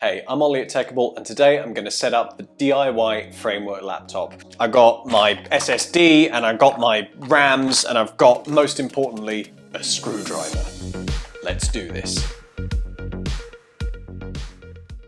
Hey, I'm Ollie at Techable, and today I'm going to set up the DIY framework laptop. I got my SSD and I've got my RAMs and I've got, most importantly, a screwdriver. Let's do this.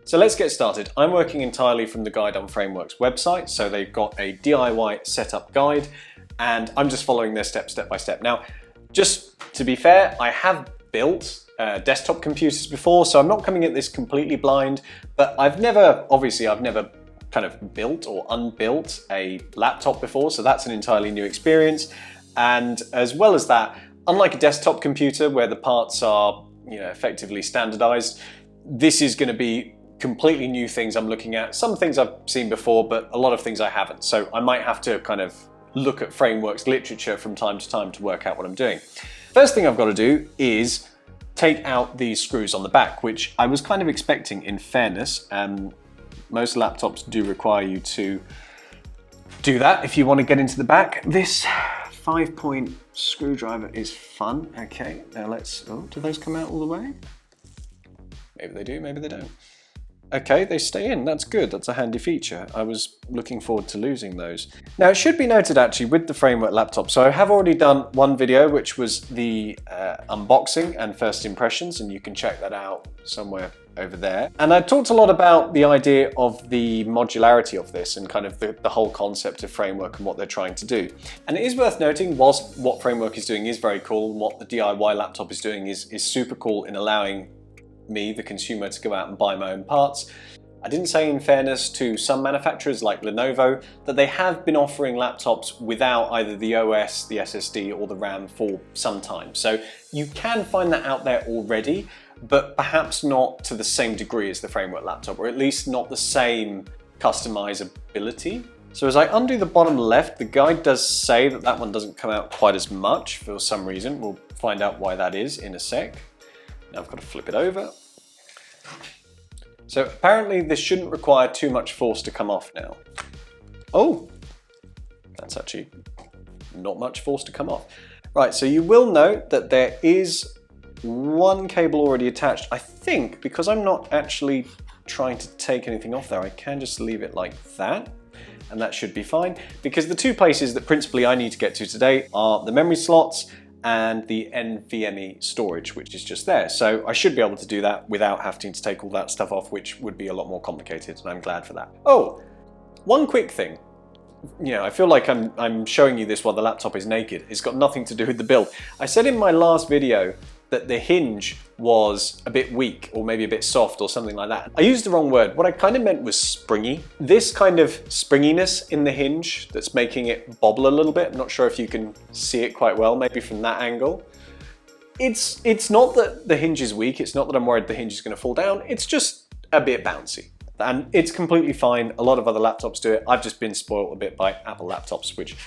So let's get started. I'm working entirely from the Guide on Frameworks website, so they've got a DIY setup guide and I'm just following their step by step. Now, just to be fair, I have built desktop computers before, so I'm not coming at this completely blind, but I've never kind of built or unbuilt a laptop before, so that's an entirely new experience. And as well as that, unlike a desktop computer where the parts are, effectively standardized, this is going to be completely new things I'm looking at. Some things I've seen before, but a lot of things I haven't. So I might have to kind of look at frameworks literature from time to time to work out what I'm doing. First thing I've got to do is take out these screws on the back, which I was kind of expecting in fairness. Most laptops do require you to do that if you want to get into the back. This 5-point screwdriver is fun. Okay, now let's, do those come out all the way? Maybe they do, maybe they don't. Okay, they stay in, that's good, that's a handy feature. I was looking forward to losing those. Now it should be noted actually with the framework laptop, so I have already done one video which was the unboxing and first impressions, and you can check that out somewhere over there. And I talked a lot about the idea of the modularity of this and kind of the whole concept of framework and what they're trying to do. And it is worth noting, whilst what framework is doing is very cool, and what the DIY laptop is doing is super cool in allowing me, the consumer, to go out and buy my own parts. I didn't say, in fairness to some manufacturers like Lenovo, that they have been offering laptops without either the OS, the SSD or the RAM for some time. So you can find that out there already, but perhaps not to the same degree as the framework laptop, or at least not the same customizability. So as I undo the bottom left, the guide does say that that one doesn't come out quite as much for some reason. We'll find out why that is in a sec. Now I've got to flip it over. So apparently this shouldn't require too much force to come off now. Oh, that's actually not much force to come off. Right, so you will note that there is one cable already attached. I think because I'm not actually trying to take anything off there, I can just leave it like that. And that should be fine, because the two places that principally I need to get to today are the memory slots and the NVMe storage, which is just there. So I should be able to do that without having to take all that stuff off, which would be a lot more complicated, and I'm glad for that. Oh, one quick thing. I feel like I'm showing you this while the laptop is naked. It's got nothing to do with the build. I said in my last video that the hinge was a bit weak or maybe a bit soft or something like that. I used the wrong word. What I kind of meant was springy. This kind of springiness in the hinge that's making it bobble a little bit. I'm not sure if you can see it quite well, maybe from that angle. It's not that the hinge is weak. It's not that I'm worried the hinge is going to fall down. It's just a bit bouncy. And it's completely fine. A lot of other laptops do it. I've just been spoiled a bit by Apple laptops, which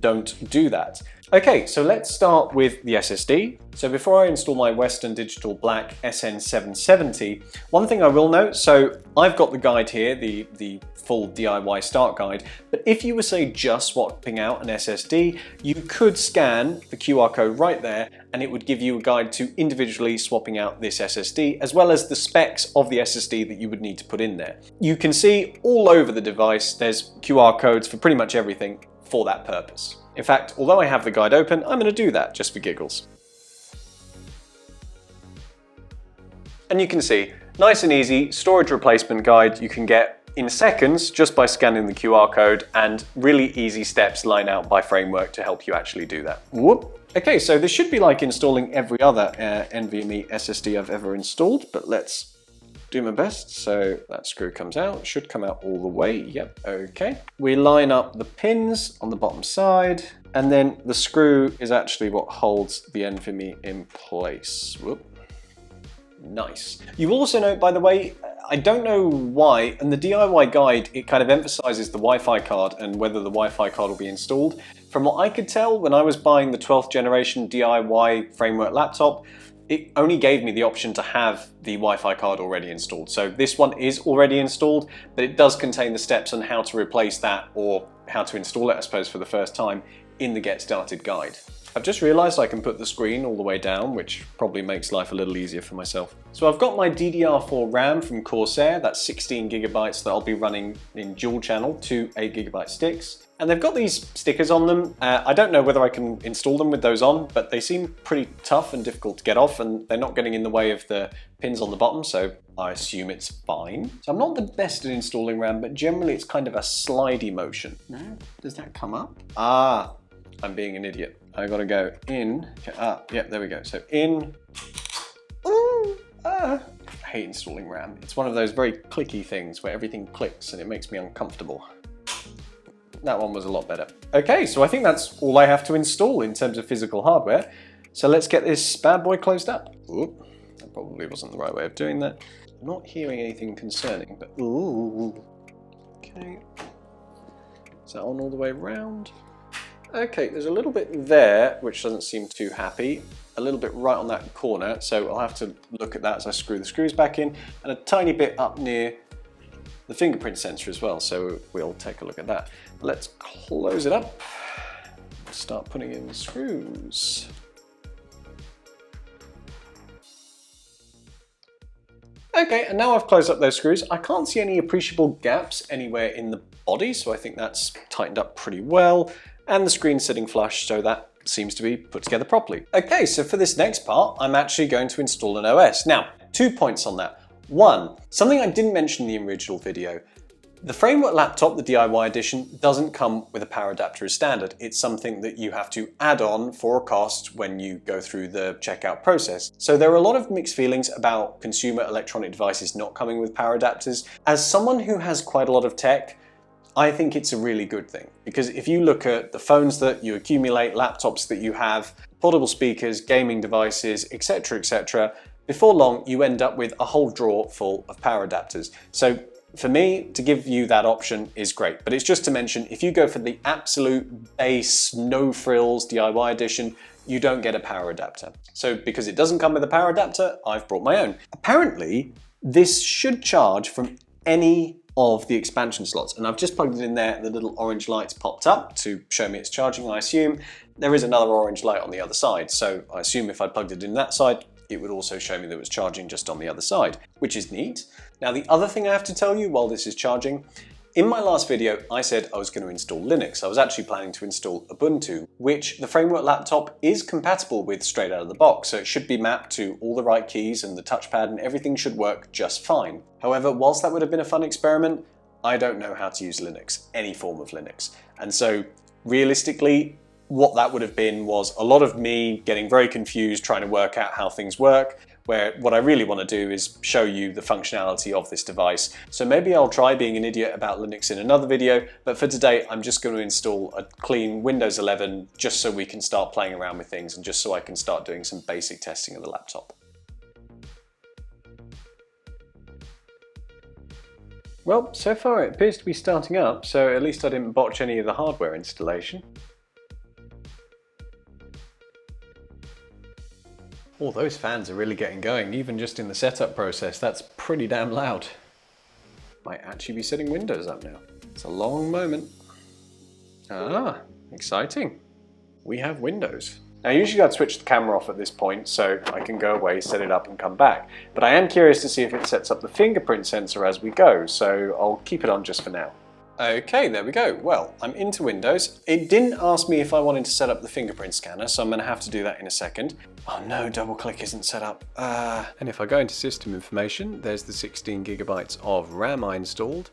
don't do that. Okay, so let's start with the SSD. So before I install my Western Digital Black SN770, one thing I will note, so I've got the guide here, the full DIY start guide, but if you were, say, just swapping out an SSD, you could scan the QR code right there and it would give you a guide to individually swapping out this SSD, as well as the specs of the SSD that you would need to put in there. You can see all over the device, there's QR codes for pretty much everything for that purpose. In fact, although I have the guide open, I'm going to do that just for giggles. And you can see, nice and easy storage replacement guide you can get in seconds just by scanning the QR code, and really easy steps lined out by framework to help you actually do that. Whoop. Okay, so this should be like installing every other NVMe SSD I've ever installed, but let's do my best. So that screw comes out, should come out all the way. Yep, okay. We line up the pins on the bottom side, and then the screw is actually what holds the NVMe in place. Whoop. Nice. You also note, by the way, I don't know why, in the DIY guide, it kind of emphasizes the Wi-Fi card and whether the Wi-Fi card will be installed. From what I could tell, when I was buying the 12th generation DIY framework laptop, it only gave me the option to have the Wi-Fi card already installed. So this one is already installed, but it does contain the steps on how to replace that, or how to install it, I suppose, for the first time in the Get Started guide. I've just realized I can put the screen all the way down, which probably makes life a little easier for myself. So I've got my DDR4 RAM from Corsair, that's 16 gigabytes that I'll be running in dual channel, 2 8GB sticks. And they've got these stickers on them. I don't know whether I can install them with those on, but they seem pretty tough and difficult to get off, and they're not getting in the way of the pins on the bottom, so I assume it's fine. So I'm not the best at installing RAM, but generally it's kind of a slidey motion. No? Does that come up? Ah, I'm being an idiot. I gotta go in, yeah, there we go. So in, I hate installing RAM. It's one of those very clicky things where everything clicks and it makes me uncomfortable. That one was a lot better. Okay, so I think that's all I have to install in terms of physical hardware. So let's get this bad boy closed up. Ooh, that probably wasn't the right way of doing that. I'm not hearing anything concerning, but ooh. Okay. Is that on all the way around? Okay, there's a little bit there, which doesn't seem too happy. A little bit right on that corner, so I'll have to look at that as I screw the screws back in, and a tiny bit up near the fingerprint sensor as well, so we'll take a look at that. Let's close it up, start putting in the screws. Okay, and now I've closed up those screws. I can't see any appreciable gaps anywhere in the body, so I think that's tightened up pretty well, and the screen's sitting flush, so that seems to be put together properly. Okay, so for this next part, I'm actually going to install an OS. Now, 2 points on that. One, something I didn't mention in the original video. The Framework laptop, the DIY edition, doesn't come with a power adapter as standard. It's something that you have to add on for a cost when you go through the checkout process. So there are a lot of mixed feelings about consumer electronic devices not coming with power adapters. As someone who has quite a lot of tech, I think it's a really good thing, because if you look at the phones that you accumulate, laptops that you have, portable speakers, gaming devices, etc., before long you end up with a whole drawer full of power adapters. So for me, to give you that option is great, but it's just to mention, if you go for the absolute base, no frills DIY edition, you don't get a power adapter. So because it doesn't come with a power adapter, I've brought my own. Apparently, this should charge from any of the expansion slots, and I've just plugged it in there, the little orange lights popped up to show me it's charging. I assume there is another orange light on the other side, so I assume if I plugged it in that side, it would also show me that it was charging just on the other side, which is neat. Now, the other thing I have to tell you while this is charging, in my last video, I said I was going to install Linux. I was actually planning to install Ubuntu, which the Framework laptop is compatible with straight out of the box, so it should be mapped to all the right keys and the touchpad, and everything should work just fine. However, whilst that would have been a fun experiment, I don't know how to use Linux, any form of Linux. And so realistically, what that would have been was a lot of me getting very confused trying to work out how things work, where what I really want to do is show you the functionality of this device. So maybe I'll try being an idiot about Linux in another video, but for today I'm just going to install a clean Windows 11 just so we can start playing around with things and just so I can start doing some basic testing of the laptop. Well, so far it appears to be starting up, so at least I didn't botch any of the hardware installation. Oh, those fans are really getting going, even just in the setup process. That's pretty damn loud. Might actually be setting Windows up now. It's a long moment. Ah, exciting. We have Windows. Now, usually I'd switch the camera off at this point so I can go away, set it up and come back. But I am curious to see if it sets up the fingerprint sensor as we go, so I'll keep it on just for now. Okay, there we go. Well, I'm into Windows. It didn't ask me if I wanted to set up the fingerprint scanner, so I'm going to have to do that in a second. Oh no, double click isn't set up. And if I go into system information, there's the 16 gigabytes of RAM I installed.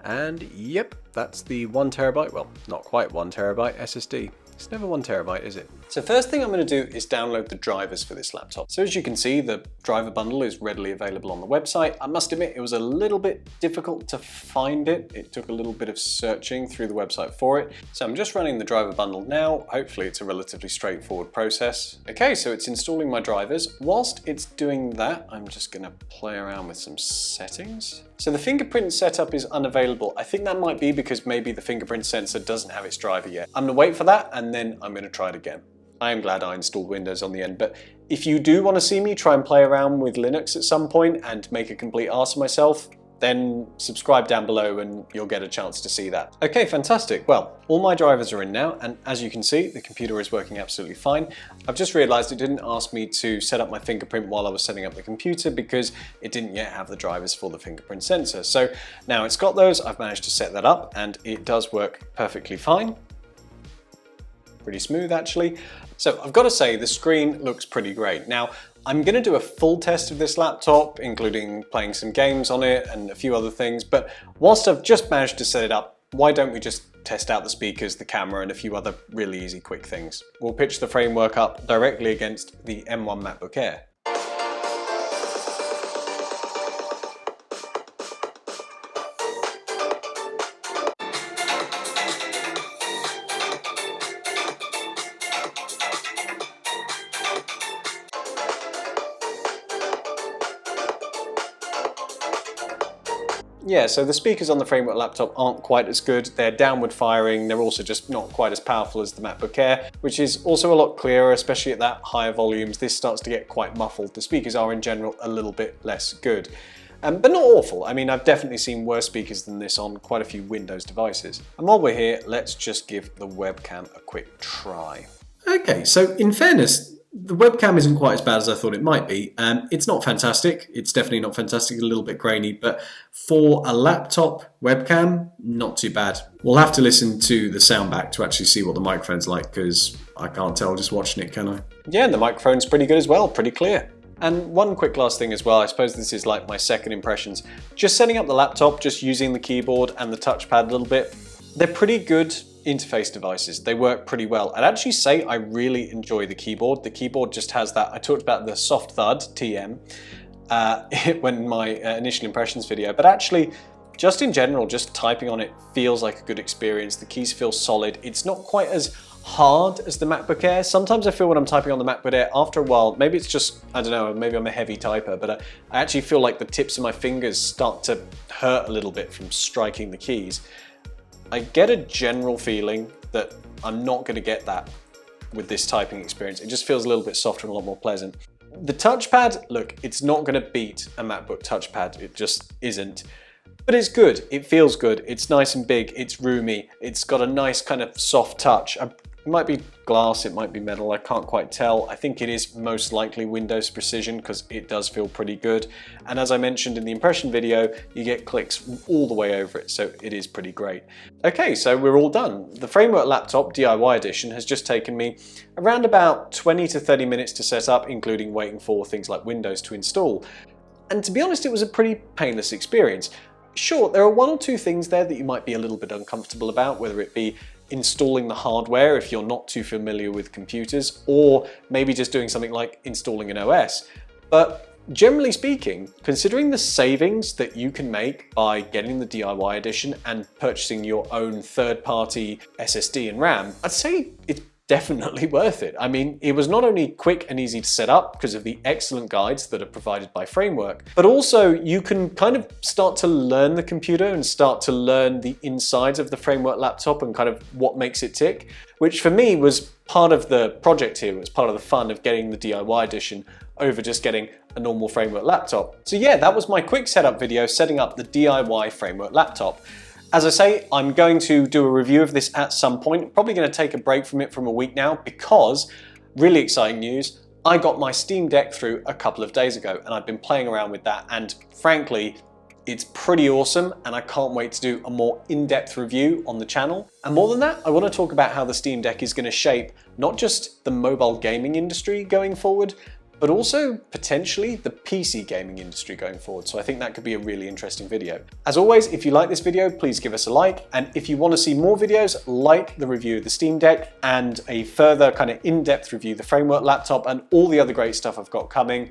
And yep, that's the 1 terabyte, well, not quite 1 terabyte SSD. It's never 1 terabyte, is it? So first thing I'm going to do is download the drivers for this laptop. So as you can see, the driver bundle is readily available on the website. I must admit, it was a little bit difficult to find it. It took a little bit of searching through the website for it. So I'm just running the driver bundle now. Hopefully it's a relatively straightforward process. Okay, so it's installing my drivers. Whilst it's doing that, I'm just going to play around with some settings. So the fingerprint setup is unavailable. I think that might be because maybe the fingerprint sensor doesn't have its driver yet. I'm going to wait for that and then I'm going to try it again. I am glad I installed Windows on the end, but if you do want to see me try and play around with Linux at some point and make a complete arse of myself, then subscribe down below and you'll get a chance to see that. Okay, fantastic. Well, all my drivers are in now, and as you can see, the computer is working absolutely fine. I've just realized it didn't ask me to set up my fingerprint while I was setting up the computer because it didn't yet have the drivers for the fingerprint sensor. So now it's got those, I've managed to set that up and it does work perfectly fine. Pretty smooth actually. So I've got to say the screen looks pretty great. Now I'm going to do a full test of this laptop, including playing some games on it and a few other things, but whilst I've just managed to set it up, why don't we just test out the speakers, the camera and a few other really easy quick things. We'll pitch the framework up directly against the M1 MacBook Air. Yeah, so the speakers on the framework laptop aren't quite as good. They're downward firing. They're also just not quite as powerful as the MacBook Air, which is also a lot clearer, especially at that higher volumes. This starts to get quite muffled. The speakers are in general a little bit less good. But not awful. I mean, I've definitely seen worse speakers than this on quite a few Windows devices. And while we're here, let's just give the webcam a quick try. Okay, so in fairness, the webcam isn't quite as bad as I thought it might be. It's not fantastic. It's definitely not fantastic, a little bit grainy, but for a laptop webcam, not too bad. We'll have to listen to the sound back to actually see what the microphone's like, because I can't tell just watching it, can I? Yeah, and the microphone's pretty good as well, pretty clear. And one quick last thing as well, I suppose this is like my second impressions. Just setting up the laptop, just using the keyboard and the touchpad a little bit, they're pretty good interface devices. They work pretty well. I'd actually say I really enjoy the keyboard. The keyboard just has that, I talked about the soft thud, TM, when my initial impressions video, but actually just in general, just typing on it feels like a good experience. The keys feel solid. It's not quite as hard as the MacBook Air. Sometimes I feel when I'm typing on the MacBook Air, after a while, maybe it's just, I don't know, maybe I'm a heavy typer, but I actually feel like the tips of my fingers start to hurt a little bit from striking the keys. I get a general feeling that I'm not going to get that with this typing experience. It just feels a little bit softer and a lot more pleasant. The touchpad, look, it's not going to beat a MacBook touchpad. It just isn't. But it's good. It feels good. It's nice and big. It's roomy. It's got a nice kind of soft touch. It might be glass, it might be metal, I can't quite tell. I think it is most likely Windows Precision because it does feel pretty good. And as I mentioned in the impression video, you get clicks all the way over it, so it is pretty great. Okay, so we're all done. The Framework Laptop DIY edition has just taken me around about 20 to 30 minutes to set up, including waiting for things like Windows to install. And to be honest, it was a pretty painless experience. Sure, there are one or two things there that you might be a little bit uncomfortable about, whether it be installing the hardware if you're not too familiar with computers, or maybe just doing something like installing an OS. But generally speaking, considering the savings that you can make by getting the DIY edition and purchasing your own third-party SSD and RAM, I'd say it's definitely worth it. I mean, it was not only quick and easy to set up because of the excellent guides that are provided by Framework, but also you can kind of start to learn the computer and start to learn the insides of the Framework laptop and kind of what makes it tick, which for me was part of the project here. It was part of the fun of getting the DIY edition over just getting a normal Framework laptop. So yeah, that was my quick setup video setting up the DIY Framework laptop. As I say, I'm going to do a review of this at some point. Probably going to take a break from it from a week now because, really exciting news, I got my Steam Deck through a couple of days ago and I've been playing around with that, and frankly, it's pretty awesome and I can't wait to do a more in-depth review on the channel. And more than that, I want to talk about how the Steam Deck is going to shape not just the mobile gaming industry going forward, but also potentially the PC gaming industry going forward. So I think that could be a really interesting video. As always, if you like this video, please give us a like. And if you want to see more videos like the review of the Steam Deck and a further kind of in-depth review of the Framework laptop and all the other great stuff I've got coming,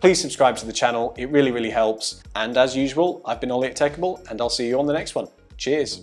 please subscribe to the channel. It really, really helps. And as usual, I've been Ollie at Techable and I'll see you on the next one. Cheers.